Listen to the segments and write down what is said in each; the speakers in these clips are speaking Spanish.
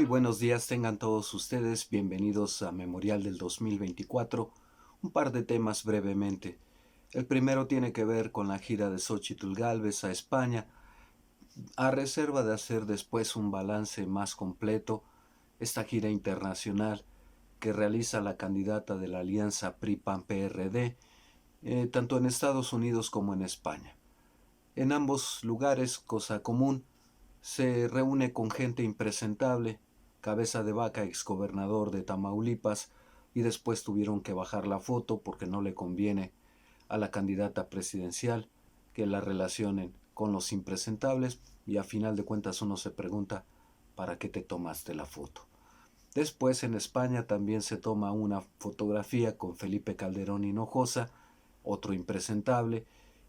Muy buenos días tengan todos ustedes, bienvenidos a Memorial del 2024. Un par de temas brevemente. El primero tiene que ver con la gira de Xóchitl Gálvez a España, a reserva de hacer después un balance más completo, esta gira internacional que realiza la candidata de la alianza PRI-PAN-PRD, tanto en Estados Unidos como en España. En ambos lugares, cosa común, se reúne con gente impresentable, Cabeza de Vaca, exgobernador de Tamaulipas, y después tuvieron que bajar la foto porque no le conviene a la candidata presidencial que la relacionen con los impresentables, y a final de cuentas uno se pregunta ¿para qué te tomaste la foto? Después en España también se toma una fotografía con Felipe Calderón Hinojosa, otro impresentable,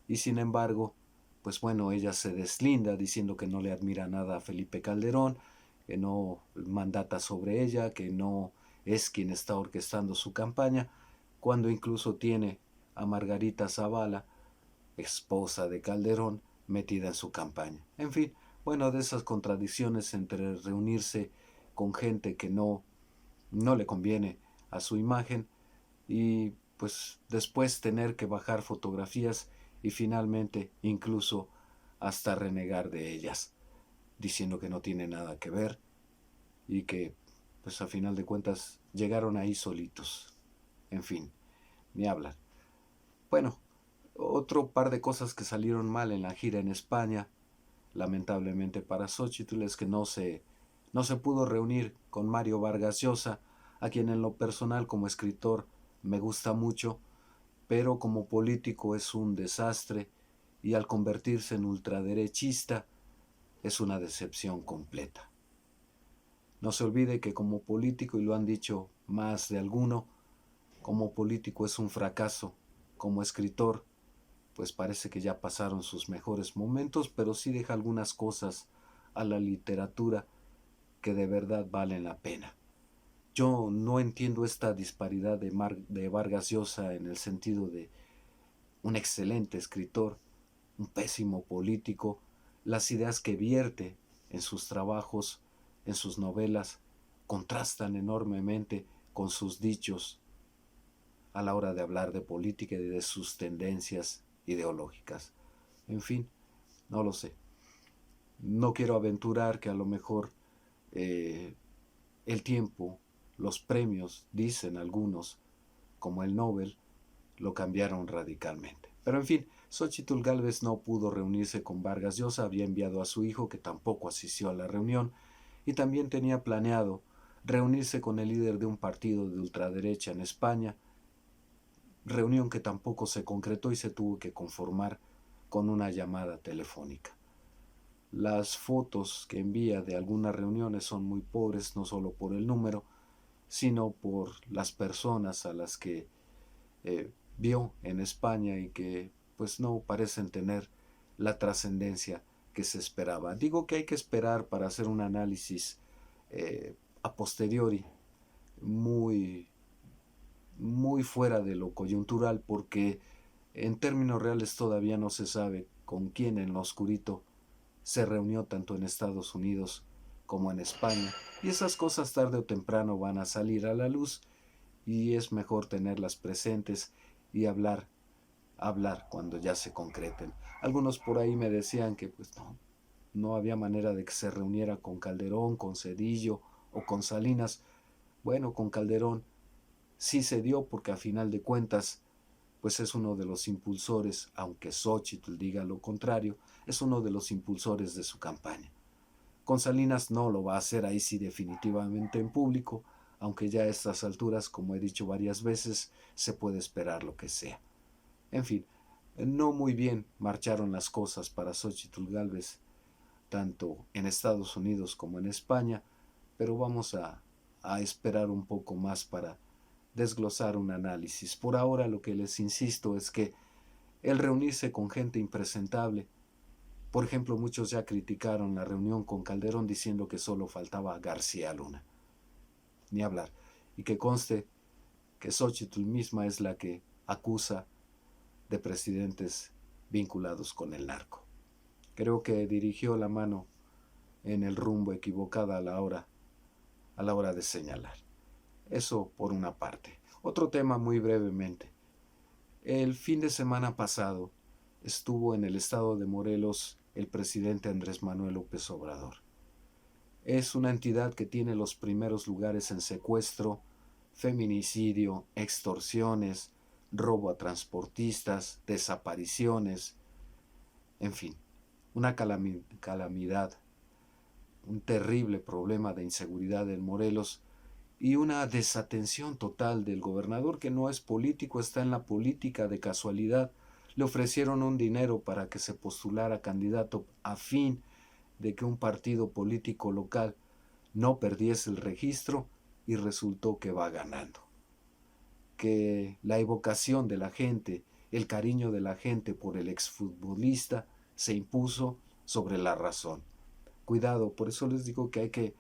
y sin embargo, pues bueno, ella se deslinda diciendo que no le admira nada a Felipe Calderón, que no mandata sobre ella, que no es quien está orquestando su campaña, cuando incluso tiene a Margarita Zavala, esposa de Calderón, metida en su campaña. En fin, bueno, de esas contradicciones entre reunirse con gente que no le conviene a su imagen y pues después tener que bajar fotografías y finalmente incluso hasta renegar de ellas, diciendo que no tiene nada que ver y que pues a final de cuentas llegaron ahí solitos. En fin, ni hablar. Bueno, otro par de cosas que salieron mal en la gira en España, lamentablemente para Xóchitl, es que no se pudo reunir con Mario Vargas Llosa, a quien en lo personal como escritor me gusta mucho, pero como político es un desastre y al convertirse en ultraderechista es una decepción completa. No se olvide que como político, y lo han dicho más de alguno, como político es un fracaso, como escritor pues parece que ya pasaron sus mejores momentos, pero sí deja algunas cosas a la literatura que de verdad valen la pena. Yo no entiendo esta disparidad de Vargas Llosa en el sentido de un excelente escritor, un pésimo político, las ideas que vierte en sus trabajos, en sus novelas, contrastan enormemente con sus dichos a la hora de hablar de política y de sus tendencias ideológicas. En fin, no lo sé. No quiero aventurar que a lo mejor eh, el tiempo, los premios, dicen algunos, como el Nobel, lo cambiaron radicalmente. Pero en fin, Xóchitl Gálvez no pudo reunirse con Vargas Llosa, había enviado a su hijo, que tampoco asistió a la reunión, y también tenía planeado reunirse con el líder de un partido de ultraderecha en España, reunión que tampoco se concretó y se tuvo que conformar con una llamada telefónica. Las fotos que envía de algunas reuniones son muy pobres, no solo por el número, sino por las personas a las que vio en España y que pues no parecen tener la trascendencia que se esperaba. Digo que hay que esperar para hacer un análisis a posteriori muy, muy fuera de lo coyuntural, porque en términos reales todavía no se sabe con quién en lo oscurito se reunió tanto en Estados Unidos como en España, y esas cosas tarde o temprano van a salir a la luz y es mejor tenerlas presentes y hablar cuando ya se concreten. Algunos por ahí me decían que pues no había manera de que se reuniera con Calderón, con Cedillo o con Salinas. Bueno, con Calderón sí se dio porque a final de cuentas pues es uno de los impulsores, aunque Xóchitl diga lo contrario, es uno de los impulsores de su campaña. Con Salinas no lo va a hacer ahí sí definitivamente en público, aunque ya a estas alturas, como he dicho varias veces, se puede esperar lo que sea. En fin, no muy bien marcharon las cosas para Xóchitl Gálvez, tanto en Estados Unidos como en España, pero vamos a esperar un poco más para desglosar un análisis. Por ahora lo que les insisto es que el reunirse con gente impresentable, por ejemplo, muchos ya criticaron la reunión con Calderón diciendo que solo faltaba García Luna, ni hablar, y que conste que Xóchitl misma es la que acusa de presidentes vinculados con el narco. Creo que dirigió la mano en el rumbo equivocado a la hora a la hora de señalar. Eso por una parte. Otro tema muy brevemente. El fin de semana pasado estuvo en el estado de Morelos el presidente Andrés Manuel López Obrador. Es una entidad que tiene los primeros lugares en secuestro, feminicidio, extorsiones, robo a transportistas, desapariciones, en fin, una calamidad, un terrible problema de inseguridad en Morelos y una desatención total del gobernador, que no es político, está en la política de casualidad. Le ofrecieron un dinero para que se postulara candidato a fin de que un partido político local no perdiese el registro y resultó que va ganando. Que la evocación de la gente, el cariño de la gente por el exfutbolista se impuso sobre la razón. Cuidado, por eso les digo que hay que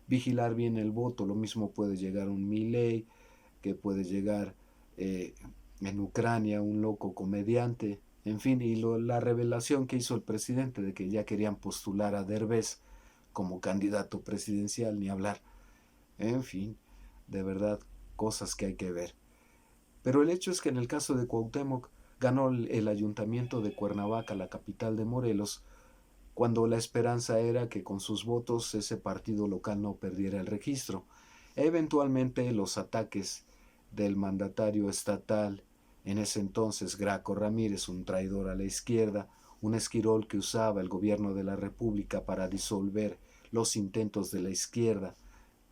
vigilar bien el voto. Lo mismo puede llegar un Milei, que puede llegar en Ucrania un loco comediante, en fin, y la revelación que hizo el presidente de que ya querían postular a Derbez como candidato presidencial, ni hablar. En fin, de verdad, cosas que hay que ver. Pero el hecho es que en el caso de Cuauhtémoc ganó el ayuntamiento de Cuernavaca, la capital de Morelos, cuando la esperanza era que con sus votos ese partido local no perdiera el registro. Eventualmente los ataques del mandatario estatal, en ese entonces Graco Ramírez, un traidor a la izquierda, un esquirol que usaba el gobierno de la República para disolver los intentos de la izquierda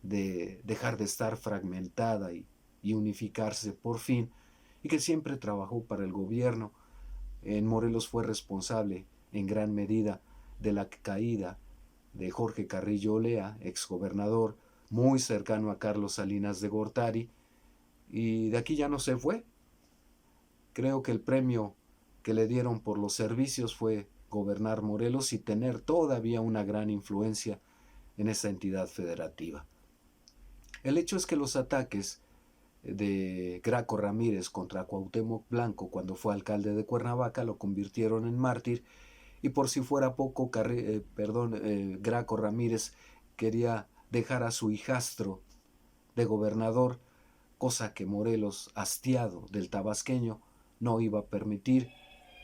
de dejar de estar fragmentada y unificarse por fin, y que siempre trabajó para el gobierno. En Morelos fue responsable en gran medida de la caída de Jorge Carrillo Olea, exgobernador, muy cercano a Carlos Salinas de Gortari, y de aquí ya no se fue. Creo que el premio que le dieron por los servicios fue gobernar Morelos y tener todavía una gran influencia en esa entidad federativa. El hecho es que los ataques de Graco Ramírez contra Cuauhtémoc Blanco cuando fue alcalde de Cuernavaca lo convirtieron en mártir, y por si fuera poco, Graco Ramírez quería dejar a su hijastro de gobernador, cosa que Morelos, hastiado del tabasqueño, no iba a permitir,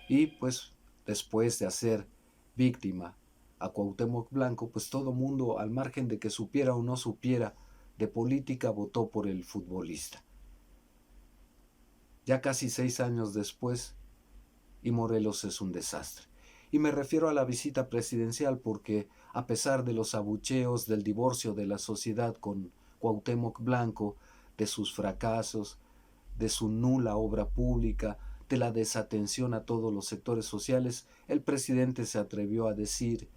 y pues después de hacer víctima a Cuauhtémoc Blanco, pues todo mundo, al margen de que supiera o no supiera de política, votó por el futbolista. Ya casi 6 años después, y Morelos es un desastre. Y me refiero a la visita presidencial porque, a pesar de los abucheos, del divorcio de la sociedad con Cuauhtémoc Blanco, de sus fracasos, de su nula obra pública, de la desatención a todos los sectores sociales, el presidente se atrevió a decir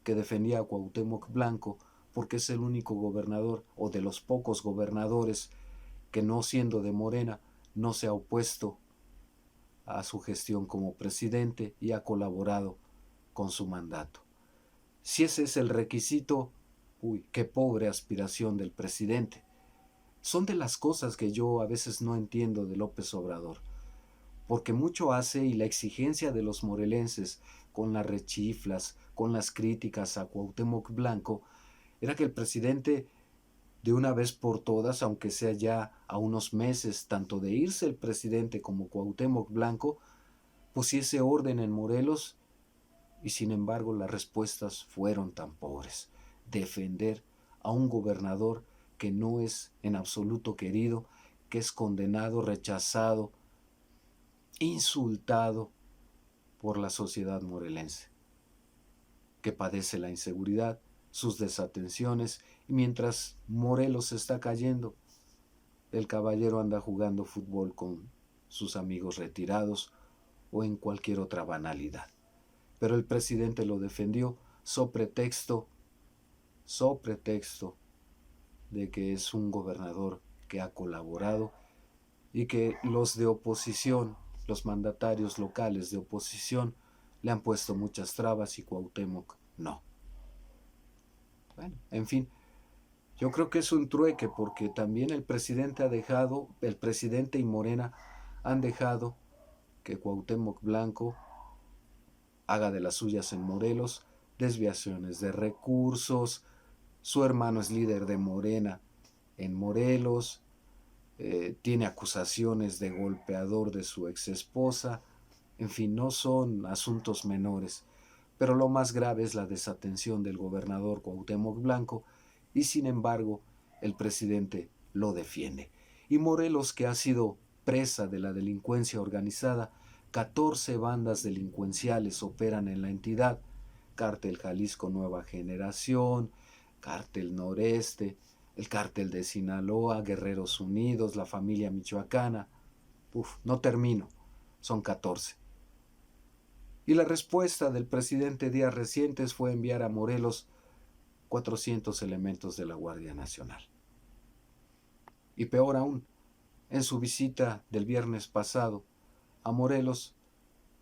que defendía a Cuauhtémoc Blanco porque es el único gobernador, o de los pocos gobernadores, que no siendo de Morena, no se ha opuesto a su gestión como presidente y ha colaborado con su mandato. Si ese es el requisito, qué pobre aspiración del presidente. Son de las cosas que yo a veces no entiendo de López Obrador, porque mucho hace, y la exigencia de los morelenses con las rechiflas, con las críticas a Cuauhtémoc Blanco, era que el presidente, de una vez por todas, aunque sea ya a unos meses tanto de irse el presidente como Cuauhtémoc Blanco, pusiese orden en Morelos, y sin embargo las respuestas fueron tan pobres. Defender a un gobernador que no es en absoluto querido, que es condenado, rechazado, insultado por la sociedad morelense, que padece la inseguridad, sus desatenciones, y mientras Morelos está cayendo, el caballero anda jugando fútbol con sus amigos retirados o en cualquier otra banalidad. Pero el presidente lo defendió so pretexto de que es un gobernador que ha colaborado y que los de oposición, los mandatarios locales de oposición, le han puesto muchas trabas y Cuauhtémoc no. Bueno, en fin, yo creo que es un trueque porque también el presidente y Morena han dejado que Cuauhtémoc Blanco haga de las suyas en Morelos, desviaciones de recursos, Su hermano es líder de Morena en Morelos, tiene acusaciones de golpeador de su exesposa. En fin, no son asuntos menores, pero lo más grave es la desatención del gobernador Cuauhtémoc Blanco y sin embargo el presidente lo defiende. Y Morelos, que ha sido presa de la delincuencia organizada, 14 bandas delincuenciales operan en la entidad: Cártel Jalisco Nueva Generación, Cártel Noreste, el Cártel de Sinaloa, Guerreros Unidos, la familia michoacana. No termino, son 14. Y la respuesta del presidente días recientes fue enviar a Morelos 400 elementos de la Guardia Nacional. Y peor aún, en su visita del viernes pasado a Morelos,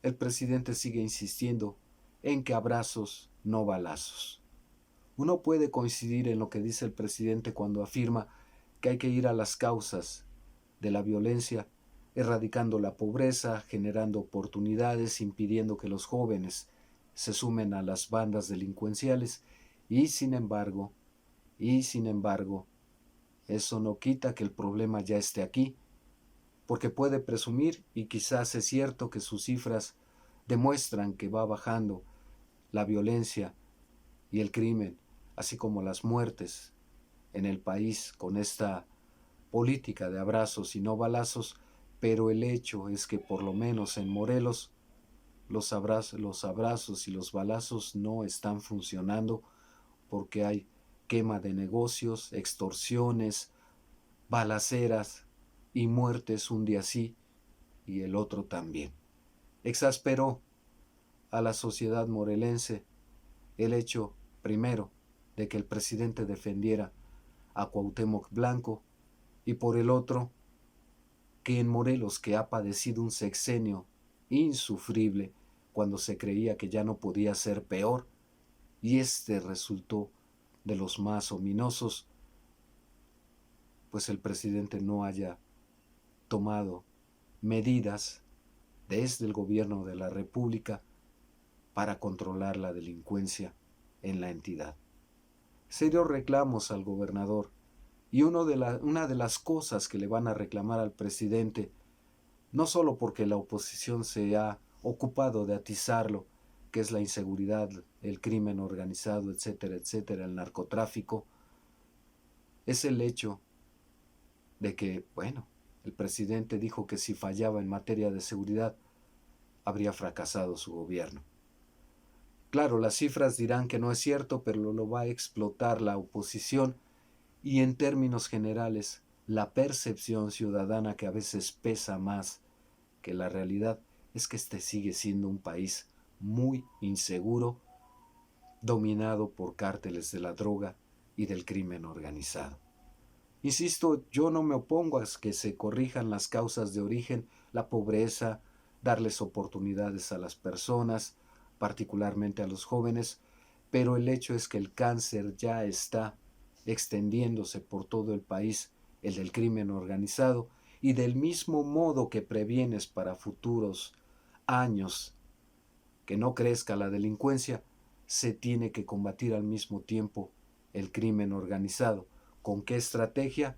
el presidente sigue insistiendo en que abrazos, no balazos. Uno puede coincidir en lo que dice el presidente cuando afirma que hay que ir a las causas de la violencia, erradicando la pobreza, generando oportunidades, impidiendo que los jóvenes se sumen a las bandas delincuenciales, y sin embargo, eso no quita que el problema ya esté aquí, porque puede presumir, y quizás es cierto, que sus cifras demuestran que va bajando la violencia y el crimen, así como las muertes en el país con esta política de abrazos y no balazos, pero el hecho es que por lo menos en Morelos los abrazos y los balazos no están funcionando, porque hay quema de negocios, extorsiones, balaceras y muertes un día sí y el otro también. Exasperó a la sociedad morelense el hecho, primero, de que el presidente defendiera a Cuauhtémoc Blanco, y por el otro, que en Morelos, que ha padecido un sexenio insufrible cuando se creía que ya no podía ser peor, y este resultó de los más ominosos, pues el presidente no haya tomado medidas desde el gobierno de la República para controlar la delincuencia en la entidad. Serios reclamos al gobernador, y una de las cosas que le van a reclamar al presidente, no solo porque la oposición se ha ocupado de atizarlo, que es la inseguridad, el crimen organizado, etcétera, etcétera, el narcotráfico, es el hecho de que, bueno, el presidente dijo que si fallaba en materia de seguridad, habría fracasado su gobierno. Claro, las cifras dirán que no es cierto, pero lo va a explotar la oposición, y en términos generales, la percepción ciudadana, que a veces pesa más que la realidad, es que este sigue siendo un país muy inseguro, dominado por cárteles de la droga y del crimen organizado. Insisto, yo no me opongo a que se corrijan las causas de origen, la pobreza, darles oportunidades a las personas, particularmente a los jóvenes, pero el hecho es que el cáncer ya está extendiéndose por todo el país, el del crimen organizado, y del mismo modo que previenes para futuros años que no crezca la delincuencia, se tiene que combatir al mismo tiempo el crimen organizado. ¿Con qué estrategia?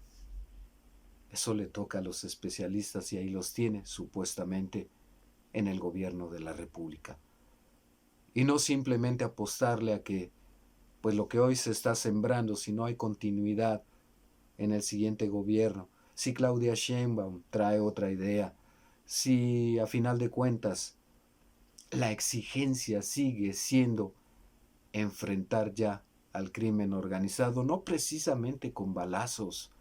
Eso le toca a los especialistas, y ahí los tiene, supuestamente, en el gobierno de la República. Y no simplemente apostarle a que, pues lo que hoy se está sembrando, si no hay continuidad en el siguiente gobierno, si Claudia Sheinbaum trae otra idea, si a final de cuentas la exigencia sigue siendo enfrentar ya al crimen organizado, no precisamente con balazos.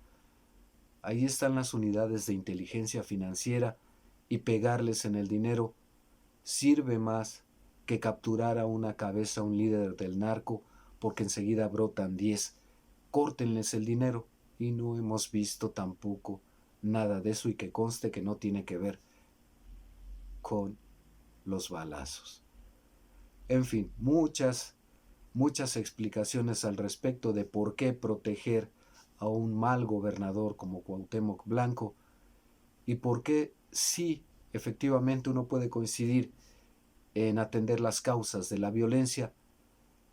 Ahí están las unidades de inteligencia financiera, y pegarles en el dinero sirve más que capturar a una cabeza, a un líder del narco, porque enseguida brotan 10. Córtenles el dinero, y no hemos visto tampoco nada de eso, y que conste que no tiene que ver con los balazos. En fin, muchas explicaciones al respecto de por qué proteger a un mal gobernador como Cuauhtémoc Blanco, y por qué sí, efectivamente uno puede coincidir en atender las causas de la violencia,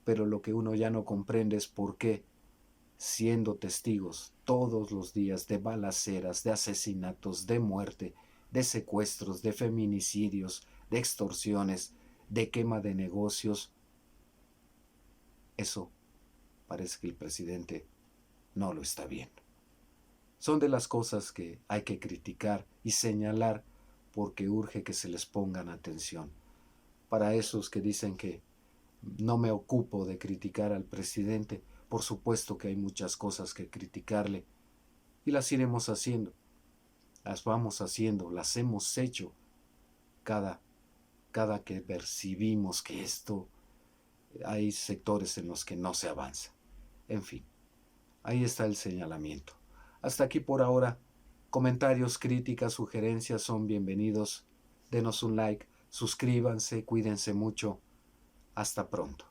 pero lo que uno ya no comprende es por qué siendo testigos todos los días de balaceras, de asesinatos, de muerte, de secuestros, de feminicidios, de extorsiones, de quema de negocios. Eso parece que el presidente no lo está viendo. Son de las cosas que hay que criticar y señalar porque urge que se les pongan atención. Para esos que dicen que no me ocupo de criticar al presidente, por supuesto que hay muchas cosas que criticarle y las iremos haciendo. Las vamos haciendo, las hemos hecho cada que percibimos que hay sectores en los que no se avanza. En fin, ahí está el señalamiento. Hasta aquí por ahora. Comentarios, críticas, sugerencias son bienvenidos. Denos un like, suscríbanse, cuídense mucho. Hasta pronto.